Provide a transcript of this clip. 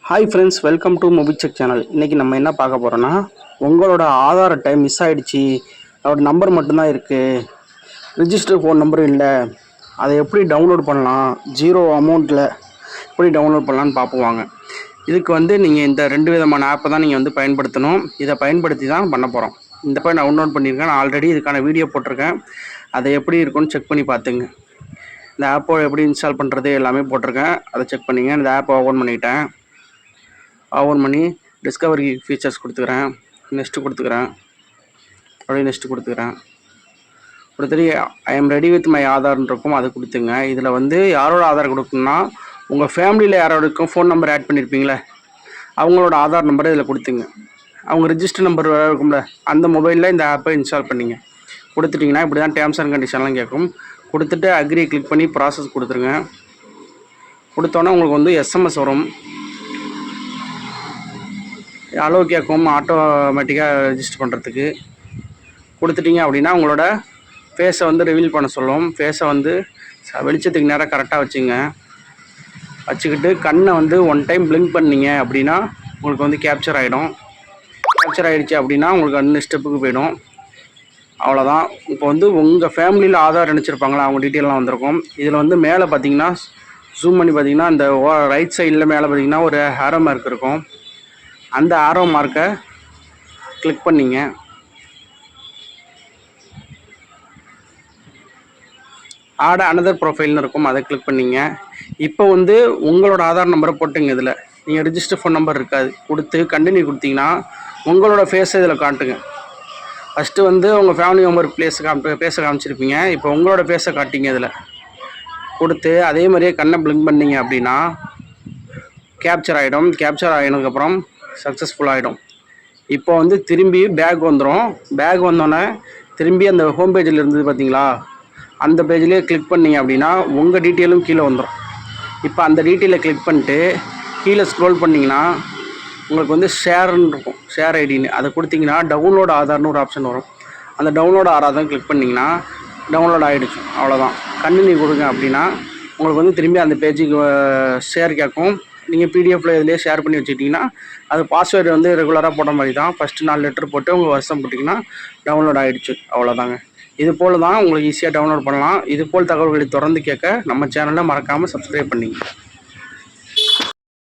Hi friends, welcome to Mobicheck channel. இன்றைக்கி நம்ம என்ன பார்க்க போகிறோன்னா, உங்களோட ஆதார் அட்டை மிஸ் ஆகிடுச்சி, அதோட நம்பர் மட்டும்தான் இருக்குது, ரிஜிஸ்டர் ஃபோன் நம்பரும் இல்லை, அதை எப்படி டவுன்லோட் பண்ணலாம், ஜீரோ அமௌண்ட்டில் எப்படி டவுன்லோட் பண்ணலான்னு பார்ப்போம். இதுக்கு நீங்கள் இந்த 2 விதமான ஆப்பை தான் நீங்கள் பயன்படுத்தணும். இதை பயன்படுத்தி தான் பண்ண போகிறோம். இந்த போய் நான் டவுன்லோட் பண்ணியிருக்கேன். நான் ஆல்ரெடி இதுக்கான வீடியோ போட்டிருக்கேன். அதை எப்படி இருக்குன்னு செக் பண்ணி பார்த்துங்க. இந்த ஆப்பை எப்படி இன்ஸ்டால் பண்ணுறது எல்லாமே போட்டிருக்கேன். அதை செக் பண்ணிங்க. இந்த ஆப்பை ஓப்பன் பண்ணிட்டேன். ஓப்பன் பண்ணி டிஸ்கவரி ஃபீச்சர்ஸ் கொடுத்துக்கிறேன். நெக்ஸ்ட்டு கொடுத்துக்கிறேன். அப்படியே நெக்ஸ்ட்டு கொடுத்துக்கிறேன். கொடுத்துட்டு I am ready with my ஆதார்ன்னு இருக்கும், அது கொடுத்துங்க. இதில் யாரோட ஆதார் கொடுக்கணும்னா, உங்கள் ஃபேமிலியில் யாரோடக்கும் ஃபோன் நம்பர் ஆட் பண்ணியிருப்பீங்களே, அவங்களோட ஆதார் நம்பரை இதில் கொடுத்துங்க. அவங்க ரிஜிஸ்டர் நம்பர் வேறு இருக்கும்ல, அந்த மொபைலில் இந்த ஆப்பை இன்ஸ்டால் பண்ணிங்க. கொடுத்துட்டிங்கன்னா இப்படி தான் டேர்ம்ஸ் அண்ட் கண்டிஷன்லாம் கேட்கும். கொடுத்துட்டு அக்ரி கிளிக் பண்ணி ப்ராசஸ் கொடுத்துருங்க. கொடுத்தோன்னே உங்களுக்கு எஸ்எம்எஸ் வரும். அலோ கேட்கும் ஆட்டோமேட்டிக்காக ரெஜிஸ்டர் பண்ணுறதுக்கு. கொடுத்துட்டிங்க அப்படின்னா உங்களோட ஃபேஸை ரிவீல் பண்ண சொல்லும். ஃபேஸை வெளிச்சத்துக்கு நேராக கரெக்டாக வச்சுங்க. வச்சுக்கிட்டு கண்ணை ஒன் டைம் பிளிங்க் பண்ணிங்க அப்படின்னா உங்களுக்கு கேப்சர் ஆகிடும். கேப்சர் ஆகிடுச்சு அப்படின்னா உங்களுக்கு அந்த ஸ்டெப்புக்கு போயிடும். அவ்வளோதான். இப்போ உங்கள் ஃபேமிலியில் ஆதார் நினச்சிருப்பாங்களா, அவங்க டீட்டெயிலாம் வந்திருக்கும். இதில் மேலே பார்த்தீங்கன்னா, ஜூம் பண்ணி பார்த்தீங்கன்னா, இந்த ரைட் சைடில் மேலே பார்த்தீங்கன்னா ஒரு ஆரோ மார்க் இருக்கும். அந்த ஆரோ மார்க்கை கிளிக் பண்ணிங்க. ஆட் அனதர் ப்ரொஃபைல்னு இருக்கும், அதை கிளிக் பண்ணிங்க. இப்போ உங்களோட ஆதார் நம்பரை போட்டுங்க. இதில் நீங்கள் ரிஜிஸ்டர் ஃபோன் நம்பர் இருக்காது, கொடுத்து கண்டினியூ கொடுத்தீங்கன்னா உங்களோட ஃபேஸை இதில் காட்டுங்க. ஃபஸ்ட்டு உங்கள் ஃபேமிலி மெம்பர் பேச காமிச்சிருப்பீங்க. இப்போ உங்களோட ஃபேஸை காட்டிங்க. இதில் கொடுத்து அதே மாதிரியே கண்ணை பிளிங்க் பண்ணிங்க அப்படின்னா கேப்சர் ஆகிடும். கேப்சர் ஆகினதுக்கப்புறம் சக்ஸஸ்ஃபுல் ஆகிடும். இப்போ திரும்பி பேக் வந்துடும். பேக் வந்தோடனே திரும்பி அந்த ஹோம் பேஜில் இருந்தது பார்த்தீங்களா, அந்த பேஜ்லேயே கிளிக் பண்ணிங்க அப்படின்னா உங்கள் டீட்டெயிலும் கீழே வந்துடும். இப்போ அந்த டீட்டெயிலை கிளிக் பண்ணிட்டு கீழே ஸ்க்ரோல் பண்ணிங்கன்னா உங்களுக்கு ஷேர்னு இருக்கும், ஷேர் ஐடின்னு. அதை கொடுத்தீங்கன்னா டவுன்லோட் ஆதார்னு ஒரு ஆப்ஷன் வரும். அந்த டவுன்லோட் ஆதார் கிளிக் பண்ணிங்கன்னா டவுன்லோட் ஆகிடுச்சு. அவ்வளோதான். கண்டினியூ கொடுங்க அப்படின்னா உங்களுக்கு திரும்பி அந்த பேஜுக்கு ஷேர் கேட்கும். நீங்கள் பிடிஎஃப்பில் இதிலே ஷேர் பண்ணி வச்சுக்கிட்டிங்கன்னா அது பாஸ்வேர்டு ரெகுலராக போட்ட மாதிரி தான். ஃபஸ்ட்டு 4 லெட்டர் போட்டு உங்கள் வருஷம் போட்டிங்கன்னா டவுன்லோட் ஆகிடுச்சு. அவ்வளோதாங்க. இது போல் தான் உங்களுக்கு ஈஸியாக டவுன்லோட் பண்ணலாம். இது போல் தகவல்களை தொடர்ந்து கேட்க நம்ம சேனலை மறக்காமல் சப்ஸ்கிரைப் பண்ணிங்க.